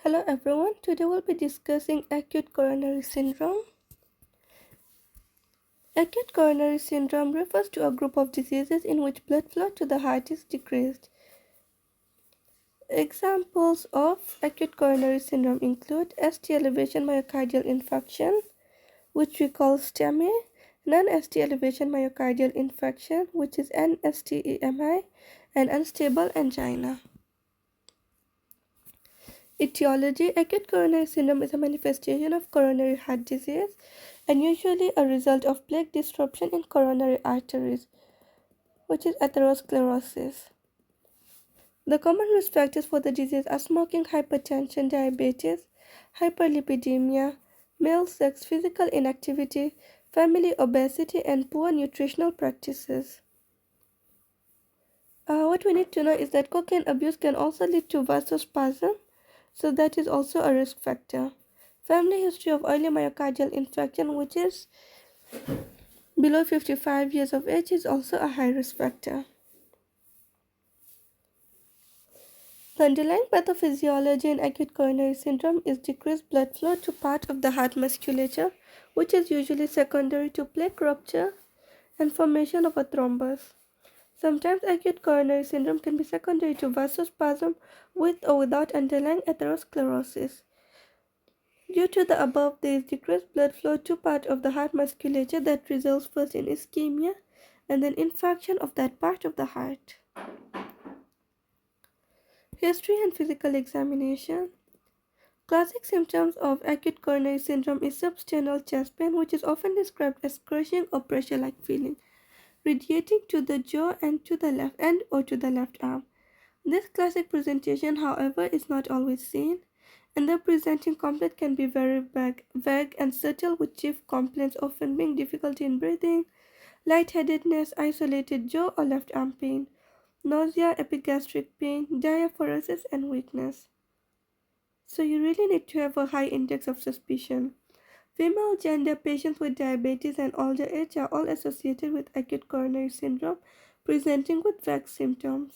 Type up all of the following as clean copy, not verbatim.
Hello everyone, today we'll be discussing acute coronary syndrome. Acute coronary syndrome refers to a group of diseases in which blood flow to the heart is decreased. Examples of acute coronary syndrome include ST elevation myocardial infarction, which we call STEMI, non-ST elevation myocardial infarction, which is NSTEMI, and unstable angina. Etiology: acute coronary syndrome is a manifestation of coronary heart disease and usually a result of plaque disruption in coronary arteries, which is atherosclerosis. The common risk factors for the disease are smoking, hypertension, diabetes, hyperlipidemia, male sex, physical inactivity, family obesity, and poor nutritional practices. What we need to know is that cocaine abuse can also lead to vasospasm, so that is also a risk factor. Family history of early myocardial infarction, which is below 55 years of age, is also a high risk factor. The underlying pathophysiology in acute coronary syndrome is decreased blood flow to part of the heart musculature, which is usually secondary to plaque rupture and formation of a thrombus. Sometimes acute coronary syndrome can be secondary to vasospasm with or without underlying atherosclerosis. Due to the above, there is decreased blood flow to part of the heart musculature that results first in ischemia and then infarction of that part of the heart. History and physical examination. Classic symptoms of acute coronary syndrome is substernal chest pain, which is often described as crushing or pressure-like feeling, radiating to the jaw and to the left hand or to the left arm. This classic presentation, however, is not always seen, and the presenting complaint can be very vague and subtle, with chief complaints often being difficulty in breathing, lightheadedness, isolated jaw or left arm pain, nausea, epigastric pain, diaphoresis, and weakness. So you really need to have a high index of suspicion. Female gender patients with diabetes and older age are all associated with acute coronary syndrome, presenting with vague symptoms.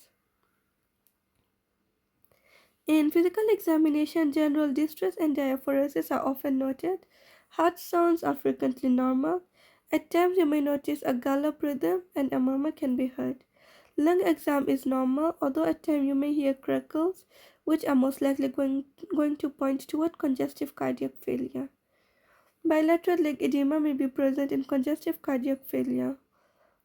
In physical examination, general distress and diaphoresis are often noted. Heart sounds are frequently normal. At times you may notice a gallop rhythm and a murmur can be heard. Lung exam is normal, although at times you may hear crackles, which are most likely going to point toward congestive cardiac failure. Bilateral leg edema may be present in congestive cardiac failure.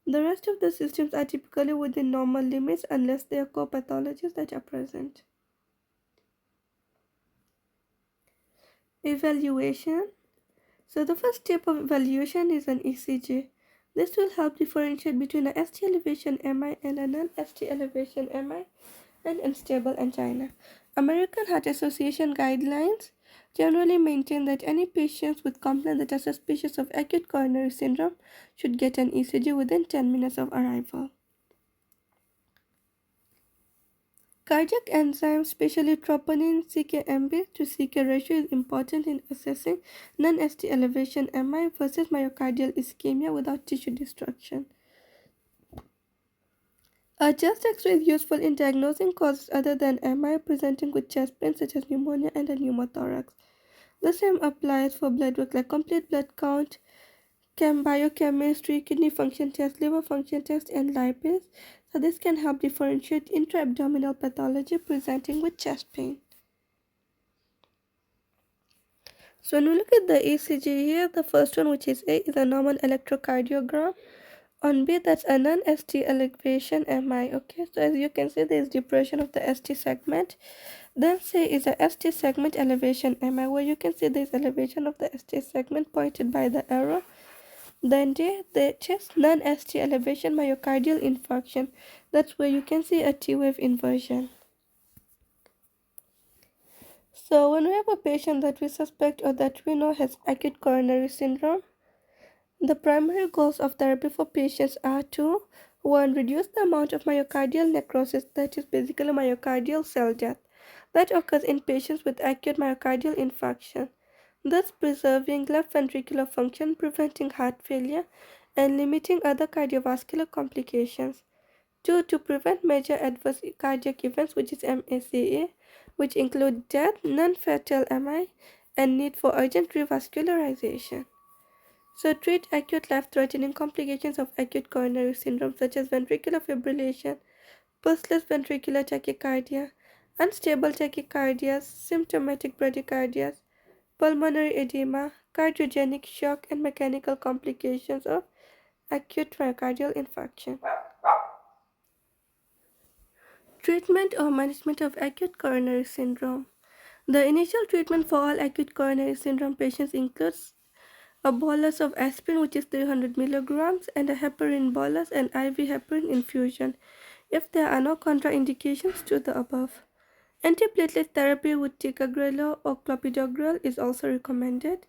The rest of the systems are typically within normal limits unless there are co-pathologies that are present. Evaluation. So the first step of evaluation is an ECG. This will help differentiate between a ST elevation MI and a non-ST elevation MI and unstable angina. American Heart Association guidelines generally maintain that any patients with complaints that are suspicious of acute coronary syndrome should get an ECG within 10 minutes of arrival. Cardiac enzymes, especially troponin CKMB to CK ratio, is important in assessing non-ST elevation MI versus myocardial ischemia without tissue destruction. A chest X-ray is useful in diagnosing causes other than MI presenting with chest pain such as pneumonia and a pneumothorax. The same applies for blood work like complete blood count, biochemistry, kidney function test, liver function test, and lipids. So this can help differentiate intra-abdominal pathology presenting with chest pain. So when we look at the ECG here, the first one, which is A, is a normal electrocardiogram. On B, that's a non-ST elevation MI. Okay, so as you can see, there is depression of the ST segment. Then C is a ST segment elevation MI, where you can see there is elevation of the ST segment pointed by the arrow. Then D, the chest non-ST elevation myocardial infarction. That's where you can see a T-wave inversion. So when we have a patient that we suspect or that we know has acute coronary syndrome, the primary goals of therapy for patients are to 1. Reduce the amount of myocardial necrosis, that is basically myocardial cell death, that occurs in patients with acute myocardial infarction, thus preserving left ventricular function, preventing heart failure, and limiting other cardiovascular complications. 2. To prevent major adverse cardiac events, which is MACE, which include death, non-fatal MI, and need for urgent revascularization. So treat acute life-threatening complications of acute coronary syndrome such as ventricular fibrillation, pulseless ventricular tachycardia, unstable tachycardias, symptomatic bradycardias, pulmonary edema, cardiogenic shock, and mechanical complications of acute myocardial infarction. Treatment or management of acute coronary syndrome. The initial treatment for all acute coronary syndrome patients includes a bolus of aspirin, which is 300 milligrams, and a heparin bolus and IV heparin infusion if there are no contraindications to the above. Antiplatelet therapy with ticagrelor or clopidogrel is also recommended.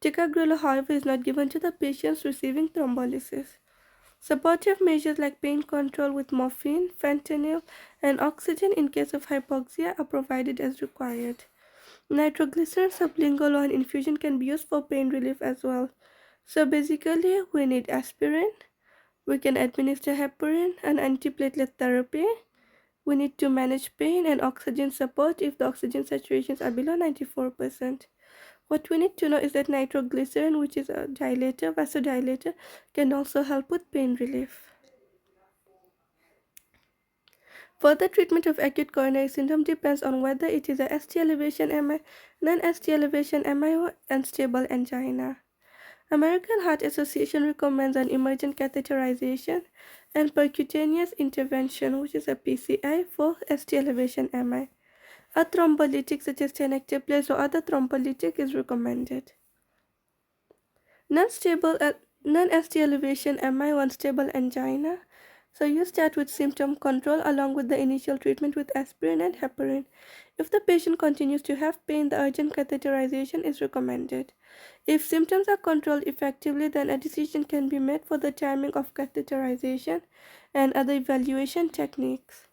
Ticagrelor, however, is not given to the patients receiving thrombolysis. Supportive measures like pain control with morphine, fentanyl, and oxygen in case of hypoxia are provided as required. Nitroglycerin sublingual or an infusion can be used for pain relief as well. So basically, we need aspirin, we can administer heparin and antiplatelet therapy. We need to manage pain and oxygen support if the oxygen saturations are below 94%. What we need to know is that nitroglycerin, which is a dilator, vasodilator, can also help with pain relief. Further treatment of acute coronary syndrome depends on whether it is a ST elevation MI, non-ST elevation MI, or unstable angina. American Heart Association recommends an emergent catheterization and percutaneous intervention, which is a PCI, for ST elevation MI. A thrombolytic such as tenecteplase or other thrombolytic is recommended. Non-stable, non-ST elevation MI or unstable angina. So you start with symptom control along with the initial treatment with aspirin and heparin. If the patient continues to have pain, the urgent catheterization is recommended. If symptoms are controlled effectively, then a decision can be made for the timing of catheterization and other evaluation techniques.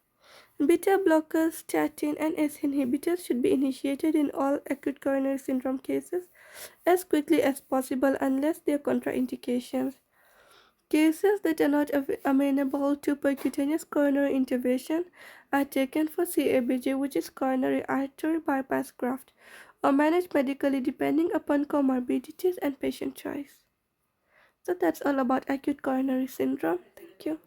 Beta blockers, statin, and ACE inhibitors should be initiated in all acute coronary syndrome cases as quickly as possible unless there are contraindications. Cases that are not amenable to percutaneous coronary intervention are taken for CABG, which is coronary artery bypass graft, or managed medically depending upon comorbidities and patient choice. So that's all about acute coronary syndrome. Thank you.